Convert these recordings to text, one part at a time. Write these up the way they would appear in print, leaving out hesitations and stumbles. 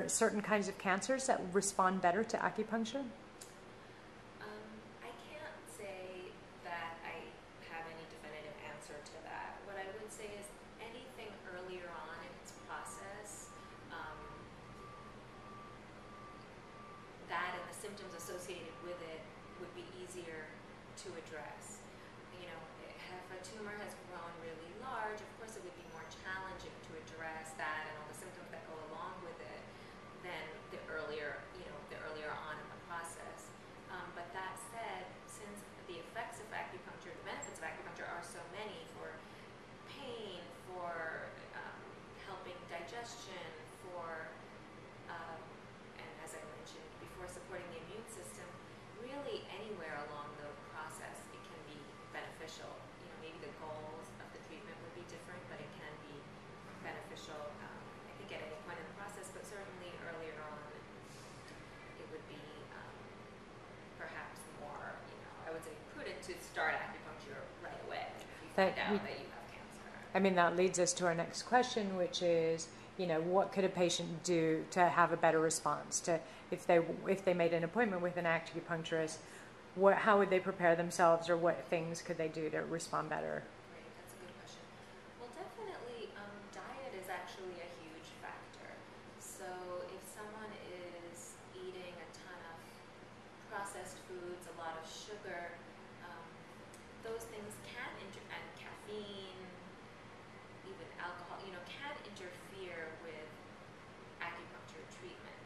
there certain kinds of cancers that respond better to acupuncture? I can't say that I have any definitive answer to that. What I would say is anything earlier on in its process, that and the symptoms associated with it would be easier to address. You know, if a tumor has grown really large, of course it would be more challenging to address that and all the symptoms that go along with it than the earlier, the earlier on in the process. But that said, since the effects of acupuncture, the benefits of acupuncture are so many for pain, for helping digestion, for and as I mentioned before, supporting the immune system, really anywhere along the process it can be beneficial. You know, maybe the goals of the treatment would be different, but it can be beneficial, I think, at any point in the process, but certainly earlier on it would be perhaps more, I would say prudent to start acupuncture right away if you find out that you have cancer. I mean, that leads us to our next question, which is, what could a patient do to have a better response? If they made an appointment with an acupuncturist, how would they prepare themselves, or what things could they do to respond better? Great, that's a good question. Well, definitely, diet is actually a huge factor. So if someone is eating a ton of processed foods, a lot of sugar, those things can and caffeine, even alcohol, can interfere with acupuncture treatment,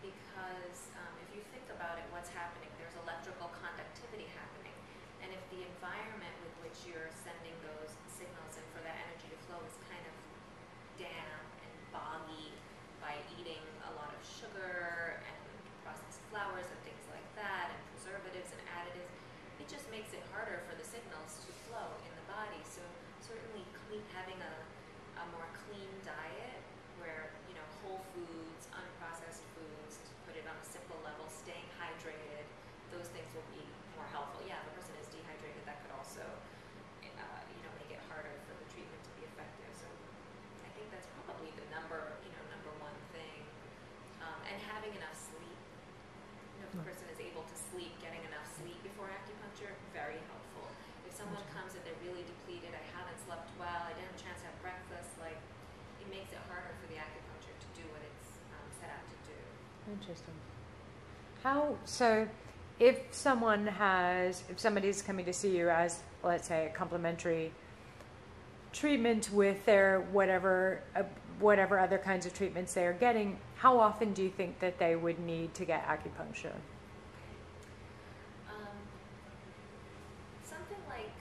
because if you think about it, what's happening, there's electrical conductivity happening, and if the environment with which you're sending those signals and for that energy to flow is kind of damp and boggy by eating a lot of sugar and processed flours and things like that, and preservatives and additives, it just makes it harder for the signals to flow in the body. So certainly having a more clean diet where, whole foods, unprocessed foods, to put it on a simple level, staying hydrated, those things will be more helpful. Yeah, if the person is dehydrated, that could also, make it harder for the treatment to be effective. So I think that's probably the number one thing. And having enough sleep. If the person is able to sleep, getting enough sleep before acupuncture, very helpful. If someone comes and they're really depleted, I haven't slept well, I didn't have a chance to have breakfast, it makes it harder for the acupuncture to do what it's set out to do. Interesting. So if somebody's coming to see you as, let's say, a complementary treatment with their whatever other kinds of treatments they are getting, how often do you think that they would need to get acupuncture? Something like,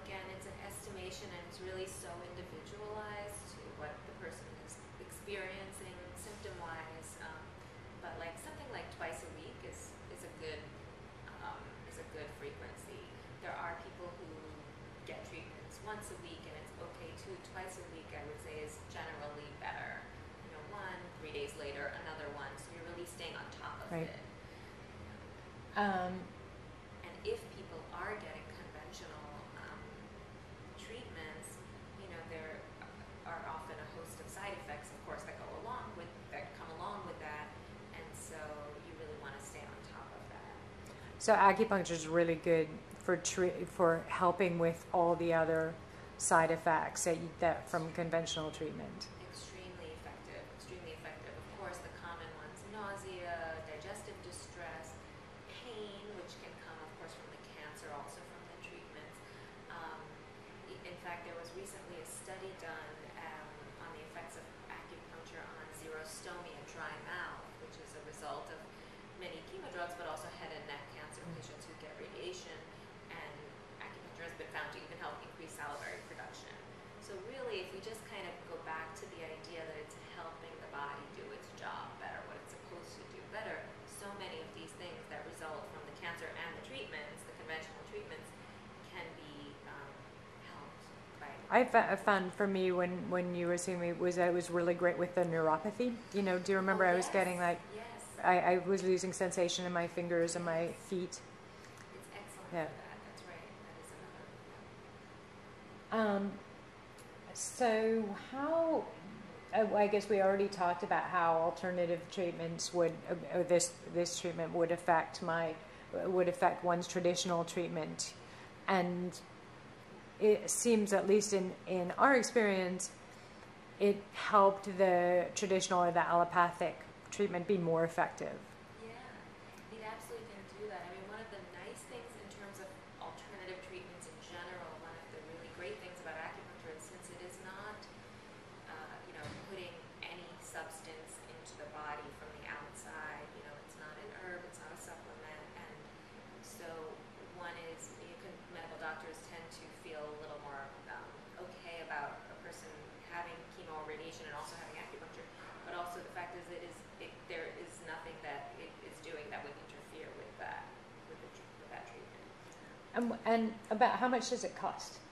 again, it's an estimation and it's really so individualized to what the person is experiencing symptom-wise, but something like twice a week is a good frequency. There are people who get treatments once a week and it's okay too. Twice a week, I would say, is generally better. 3 days later, another one, so you're really staying on top of right. it. And if people are getting conventional treatments, there are often a host of side effects, of course, that come along with that, and so you really want to stay on top of that. So acupuncture is really good for helping with all the other side effects that from conventional treatment. Extremely effective. Of course, the common ones: nausea, digestive distress, pain, which can come, of course, from the cancer, also from the treatments. In fact, there was recently a study done on the effects of acupuncture on xerostomia, dry mouth, which is a result of many chemo drugs, but also head and neck cancer patients who get radiation, and acupuncture has been found to even help increase salivary production. So really, if we just kind of go back to the idea that it's helping the body do its job better, what it's supposed to do better, so many of these things that result from the cancer and the treatments, the conventional treatments, can be helped by. I found for me when you were seeing me I was really great with the neuropathy. Do you remember I was getting Yes. I was losing sensation in my fingers and my feet. It's excellent Yeah. for that. That's right. That is another. So I guess we already talked about how alternative treatments would, or this treatment would affect one's traditional treatment, and it seems, at least in our experience, it helped the traditional or the allopathic treatment be more effective. Yeah, it absolutely can do that. I mean, one of the nice things in terms of alternative treatments in general, one of the really great things about acupuncture is since it is not, putting any substance into the body from the outside, it's not an herb, it's not a supplement, and so medical doctors tend to feel a little more okay about a person having chemo or radiation and also having acupuncture, but also the fact is there is nothing that it is doing that would interfere with that treatment. And about how much does it cost?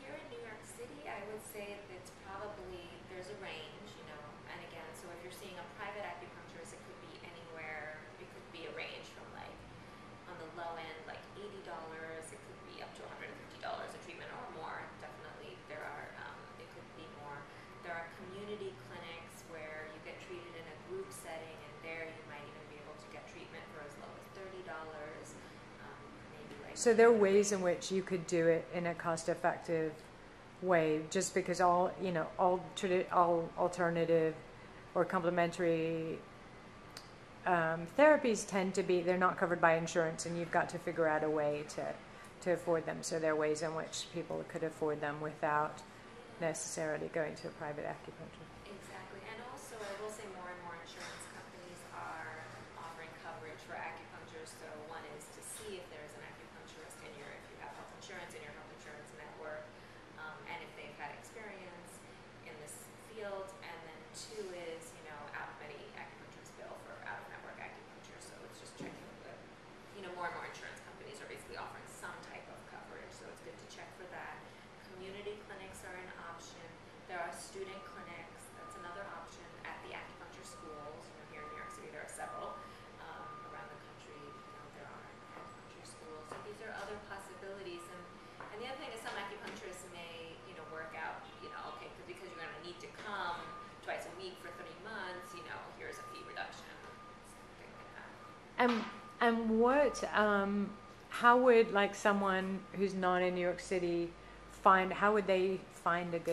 Here in New York City, I would say it's probably, there's a range, and again, so if you're seeing a private acupuncturist, it could be anywhere, it could be a range from like, on the low end, like $80, it could be up to $150 a treatment or more, definitely. It could be more. There are community clinics where you get treated in a group setting, and there you might even be able to get treatment for as low as $30. So there are ways in which you could do it in a cost-effective way, just because all alternative or complementary therapies tend to be, they're not covered by insurance, and you've got to figure out a way to afford them. So there are ways in which people could afford them without necessarily going to a private acupuncture. Exactly, and also I will say more and more insurance companies are offering coverage for acupuncture. So one is to see if there's an acupuncturist if you have health insurance in your health insurance network, and if they've had experience in this field. And then two is, many acupuncturists bill for out-of-network acupuncture. So it's just checking with, more and more insurance companies are basically offering some type of coverage. So it's good to check for that. Community clinics are an option. There are student clinics. That's another option at the acupuncture schools. Here in New York City, there are several. Around the country, there are acupuncture schools. So these are other possibilities. And the other thing is some acupuncturists may, work out, okay, because you're going to need to come twice a week for 3 months, here's a fee reduction, something like that. And what, how would, like, someone who's not in New York City how would they find a good